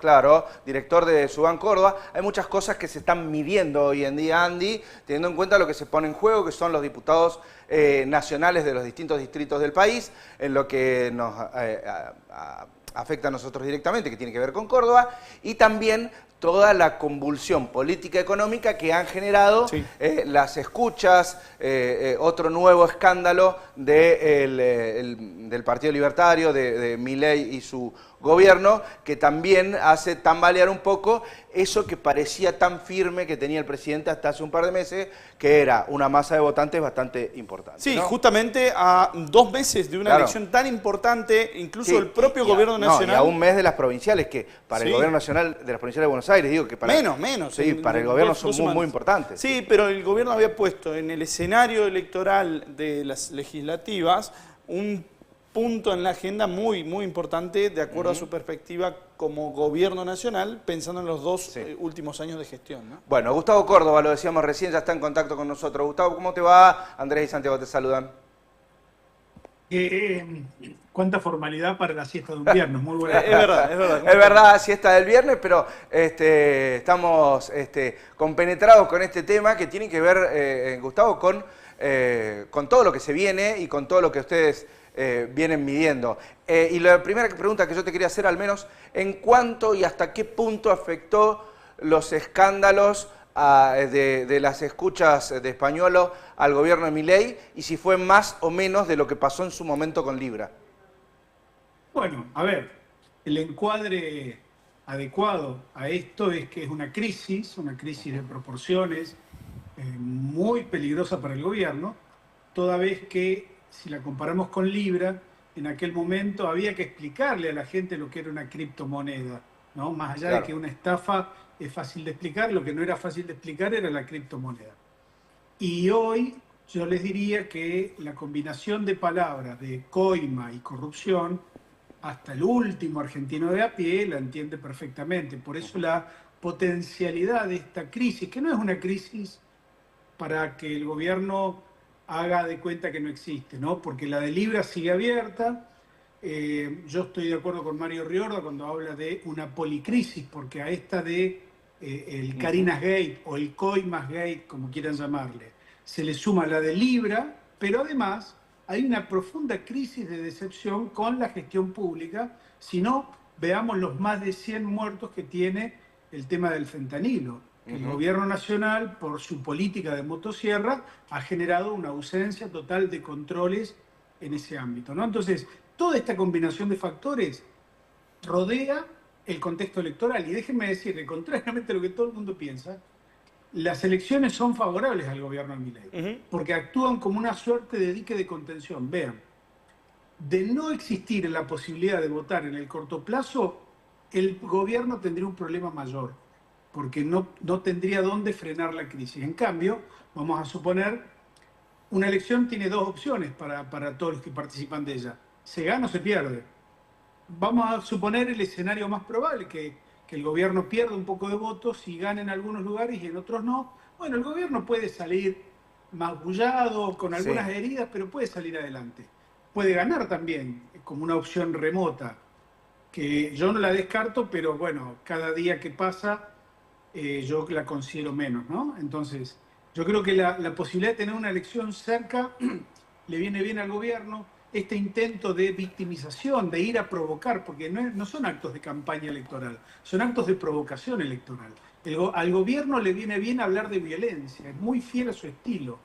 Claro, director de Subán Córdoba. Hay muchas cosas que se están midiendo hoy en día, Andy, teniendo en cuenta lo que se pone en juego, que son los diputados nacionales de los distintos distritos del país, en lo que nos afecta a nosotros directamente, que tiene que ver con Córdoba, y también toda la convulsión política económica que han generado las escuchas, otro nuevo escándalo del Partido Libertario, de Milei y su gobierno, que también hace tambalear un poco eso que parecía tan firme que tenía el presidente hasta hace un par de meses, que era una masa de votantes bastante importante. Sí, ¿no? Justamente a 2 meses de una elección tan importante, incluso el propio gobierno nacional... y a un mes de las provinciales, que para el gobierno nacional de las provinciales de Buenos Aires, digo que para... Menos. Sí, para el gobierno son muy importantes. Sí, pero el gobierno había puesto en el escenario electoral de las legislativas un punto en la agenda muy importante de acuerdo a su perspectiva como gobierno nacional, pensando en los 2 últimos años de gestión, ¿no? Bueno, Gustavo Córdoba, lo decíamos recién, ya está en contacto con nosotros. Gustavo, ¿cómo te va? Andrés y Santiago te saludan. Cuánta formalidad para la siesta de un viernes, muy buena. Es verdad. Es verdad, siesta del viernes, pero estamos compenetrados con este tema que tiene que ver, Gustavo, con todo lo que se viene y con todo lo que ustedes vienen midiendo. Y la primera pregunta que yo te quería hacer, al menos, ¿en cuánto y hasta qué punto afectó los escándalos de las escuchas de Españolo al gobierno de Milei, y si fue más o menos de lo que pasó en su momento con Libra? Bueno, a ver, el encuadre adecuado a esto es que es una crisis de proporciones muy peligrosa para el gobierno, toda vez que si la comparamos con Libra, en aquel momento había que explicarle a la gente lo que era una criptomoneda, ¿no? Más allá de que una estafa es fácil de explicar, lo que no era fácil de explicar era la criptomoneda. Y hoy yo les diría que la combinación de palabras de coima y corrupción, hasta el último argentino de a pie la entiende perfectamente. Por eso la potencialidad de esta crisis, que no es una crisis para que el gobierno haga de cuenta que no existe, ¿no? Porque la de Libra sigue abierta. Yo estoy de acuerdo con Mario Riorda cuando habla de una policrisis, porque a esta de el Carinas Gate o el Coimas Gate, como quieran llamarle, se le suma la de Libra, pero además hay una profunda crisis de decepción con la gestión pública. Si no, veamos los más de 100 muertos que tiene el tema del fentanilo. El gobierno nacional, por su política de motosierra, ha generado una ausencia total de controles en ese ámbito, ¿no? Entonces, toda esta combinación de factores rodea el contexto electoral. Y déjenme decirle, contrariamente a lo que todo el mundo piensa, las elecciones son favorables al gobierno de Milei, porque actúan como una suerte de dique de contención. Vean, de no existir la posibilidad de votar en el corto plazo, el gobierno tendría un problema mayor, porque no tendría dónde frenar la crisis. En cambio, vamos a suponer, una elección tiene 2 opciones para todos los que participan de ella. Se gana o se pierde. Vamos a suponer el escenario más probable, que el gobierno pierda un poco de votos y gane en algunos lugares y en otros no. Bueno, el gobierno puede salir magullado, con algunas heridas, pero puede salir adelante. Puede ganar también, como una opción remota, que yo no la descarto, pero bueno, cada día que pasa yo la considero menos, ¿no? Entonces, yo creo que la posibilidad de tener una elección cerca le viene bien al gobierno. Este intento de victimización, de ir a provocar, porque no son actos de campaña electoral, son actos de provocación electoral. Al gobierno le viene bien hablar de violencia, es muy fiel a su estilo.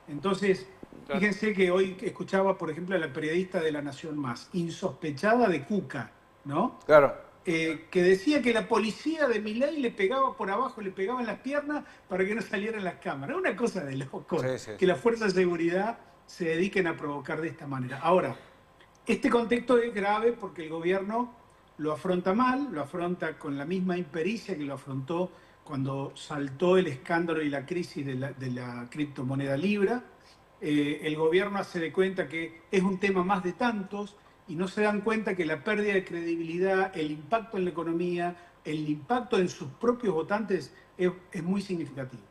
Entonces, fíjense que hoy escuchaba, por ejemplo, a la periodista de La Nación Más, insospechada de Cuca, ¿no? Claro. Que decía que la policía de Milei le pegaba por abajo, le pegaba en las piernas para que no salieran las cámaras. Una cosa de loco, que las fuerzas de seguridad se dediquen a provocar de esta manera. Ahora, este contexto es grave porque el gobierno lo afronta mal, lo afronta con la misma impericia que lo afrontó cuando saltó el escándalo y la crisis de la criptomoneda Libra. El gobierno hace de cuenta que es un tema más de tantos y no se dan cuenta que la pérdida de credibilidad, el impacto en la economía, el impacto en sus propios votantes es muy significativo.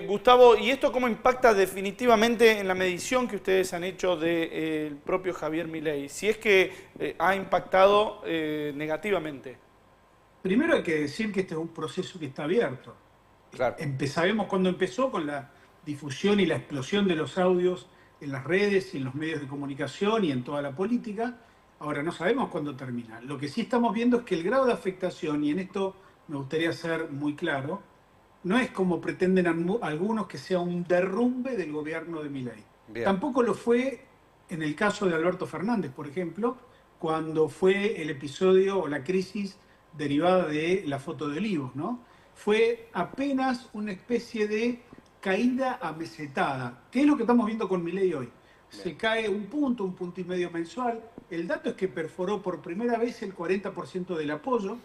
Gustavo, ¿y esto cómo impacta definitivamente en la medición que ustedes han hecho del propio Javier Milei? Si es que ha impactado negativamente. Primero hay que decir que este es un proceso que está abierto. Claro. Sabemos cuándo empezó con la difusión y la explosión de los audios en las redes y en los medios de comunicación y en toda la política. Ahora no sabemos cuándo termina. Lo que sí estamos viendo es que el grado de afectación, y en esto me gustaría ser muy claro, no es como pretenden algunos que sea un derrumbe del gobierno de Milei. Tampoco lo fue en el caso de Alberto Fernández, por ejemplo, cuando fue el episodio o la crisis derivada de la foto de Olivos, ¿no? Fue apenas una especie de caída amesetada, que es lo que estamos viendo con Milei hoy. Se cae un punto y medio mensual. El dato es que perforó por primera vez el 40% del apoyo.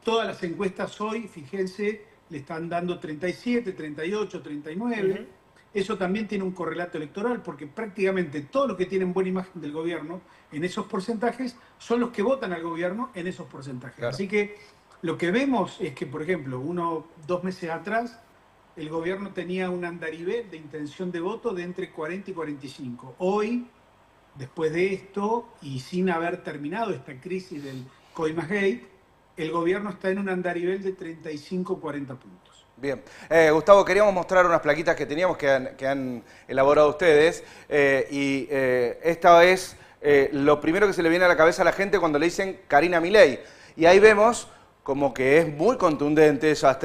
Todas las encuestas hoy, fíjense, le están dando 37, 38, 39. Eso también tiene un correlato electoral, porque prácticamente todos los que tienen buena imagen del gobierno en esos porcentajes son los que votan al gobierno en esos porcentajes. Claro. Así que lo que vemos es que, por ejemplo, 2 meses atrás, el gobierno tenía un andarivel de intención de voto de entre 40 y 45. Hoy, después de esto, y sin haber terminado esta crisis del Coimagate, el gobierno está en un andarivel de 35 40 puntos. Bien. Gustavo, queríamos mostrar unas plaquitas que teníamos que han elaborado ustedes. Esta es lo primero que se le viene a la cabeza a la gente cuando le dicen Karina Milei. Y ahí vemos como que es muy contundente esas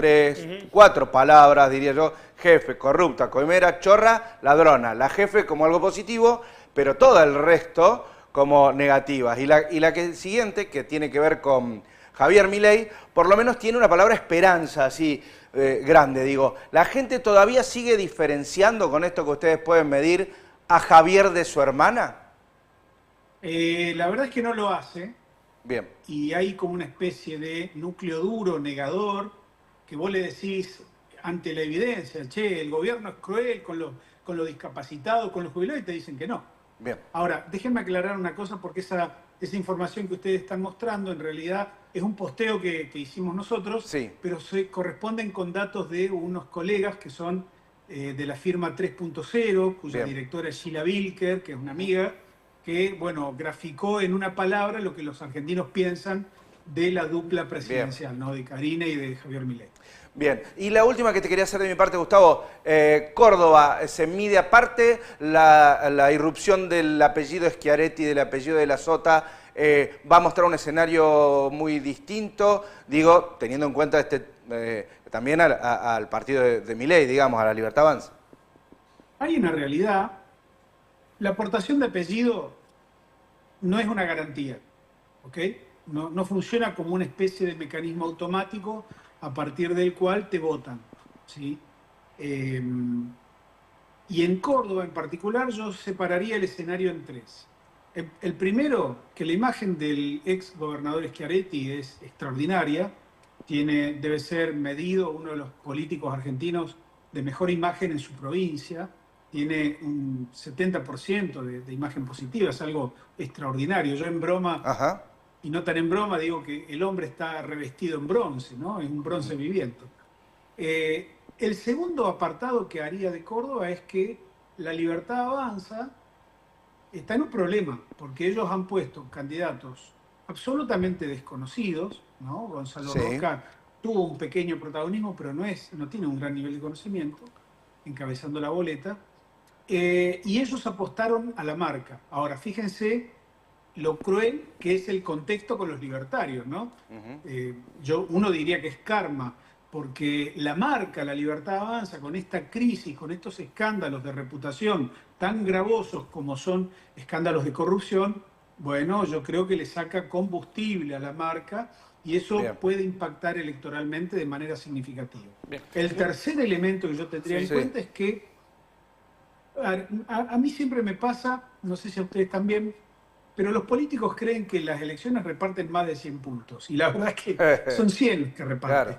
4 palabras, diría yo: jefe, corrupta, coimera, chorra, ladrona. La jefe como algo positivo, pero todo el resto como negativas. Y la siguiente, que tiene que ver con Javier Milei, por lo menos tiene una palabra esperanza, así grande, digo. ¿La gente todavía sigue diferenciando con esto que ustedes pueden medir a Javier de su hermana? La verdad es que no lo hace. Bien. Y hay como una especie de núcleo duro, negador, que vos le decís ante la evidencia: che, el gobierno es cruel con los discapacitados, con los jubilados, y te dicen que no. Bien. Ahora, déjenme aclarar una cosa, porque esa información que ustedes están mostrando en realidad es un posteo que hicimos nosotros, sí, pero se corresponden con datos de unos colegas que son de la firma 3.0, cuya directora es Sheila Wilker, que es una amiga, que, bueno, graficó en una palabra lo que los argentinos piensan de la dupla presidencial, ¿no? De Karina y de Javier Milei. Bien, y la última que te quería hacer de mi parte, Gustavo. Córdoba, ¿se mide aparte la irrupción del apellido Schiaretti, del apellido de la Sota? ¿Va a mostrar un escenario muy distinto? Digo, teniendo en cuenta también al partido de Milei, digamos, a la Libertad Avanza. Hay una realidad. La aportación de apellido no es una garantía, ¿ok? No funciona como una especie de mecanismo automático a partir del cual te votan, ¿sí? Y en Córdoba en particular yo separaría el escenario en 3. El primero, que la imagen del ex gobernador Schiaretti es extraordinaria, debe ser medido uno de los políticos argentinos de mejor imagen en su provincia, tiene un 70% de imagen positiva, es algo extraordinario. Yo en broma, y no tan en broma, digo que el hombre está revestido en bronce, ¿no? Es un bronce viviente. El segundo apartado que haría de Córdoba es que la Libertad Avanza está en un problema, porque ellos han puesto candidatos absolutamente desconocidos, ¿no? Gonzalo Roca tuvo un pequeño protagonismo, pero no tiene un gran nivel de conocimiento, encabezando la boleta. Y ellos apostaron a la marca. Ahora, fíjense lo cruel que es el contexto con los libertarios, ¿no? Uno diría que es karma, porque la marca, la Libertad Avanza, con esta crisis, con estos escándalos de reputación tan gravosos como son escándalos de corrupción, bueno, yo creo que le saca combustible a la marca y eso puede impactar electoralmente de manera significativa. El tercer elemento que yo tendría en cuenta es que a mí siempre me pasa, no sé si a ustedes también, pero los políticos creen que las elecciones reparten más de 100 puntos. Y la verdad es que son 100 que reparten.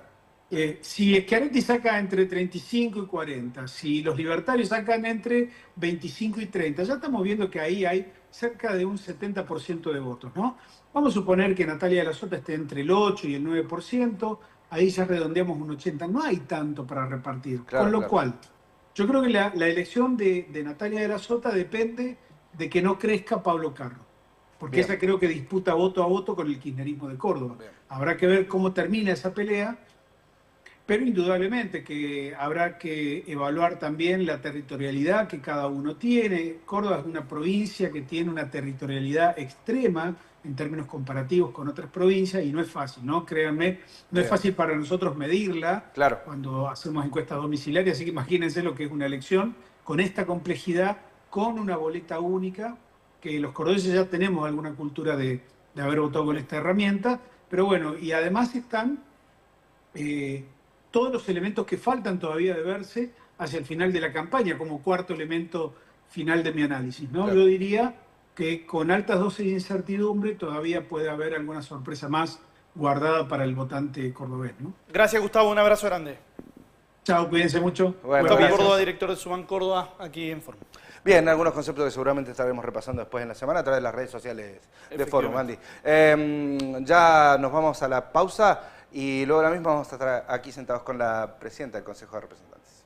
Si Schiaretti saca entre 35 y 40, si los libertarios sacan entre 25 y 30, ya estamos viendo que ahí hay cerca de un 70% de votos, ¿no? Vamos a suponer que Natalia de la Sota esté entre el 8 y el 9%, ahí ya redondeamos un 80%. No hay tanto para repartir. Con lo cual, yo creo que la elección de Natalia de la Sota depende de que no crezca Pablo Carro. porque Bien. esa creo que disputa voto a voto con el kirchnerismo de Córdoba. Bien. Habrá que ver cómo termina esa pelea, pero indudablemente que habrá que evaluar también la territorialidad que cada uno tiene. Córdoba es una provincia que tiene una territorialidad extrema en términos comparativos con otras provincias y no es fácil, ¿no? Créanme, no es Bien. fácil para nosotros medirla Claro. cuando hacemos encuestas domiciliarias, así que imagínense lo que es una elección con esta complejidad, con una boleta única, que los cordobeses ya tenemos alguna cultura de haber votado con esta herramienta, pero bueno, y además están todos los elementos que faltan todavía de verse hacia el final de la campaña, como cuarto elemento final de mi análisis, ¿no? Claro. Yo diría que con altas dosis de incertidumbre todavía puede haber alguna sorpresa más guardada para el votante cordobés, ¿no? Gracias, Gustavo. Un abrazo grande. Chao, cuídense mucho. Bueno, Gustavo gracias. Córdoba, director de Suban Córdoba, aquí en Forma. Bien, algunos conceptos que seguramente estaremos repasando después en la semana a través de las redes sociales de Forum, Andy. Ya nos vamos a la pausa y luego ahora mismo vamos a estar aquí sentados con la presidenta del Consejo de Representantes.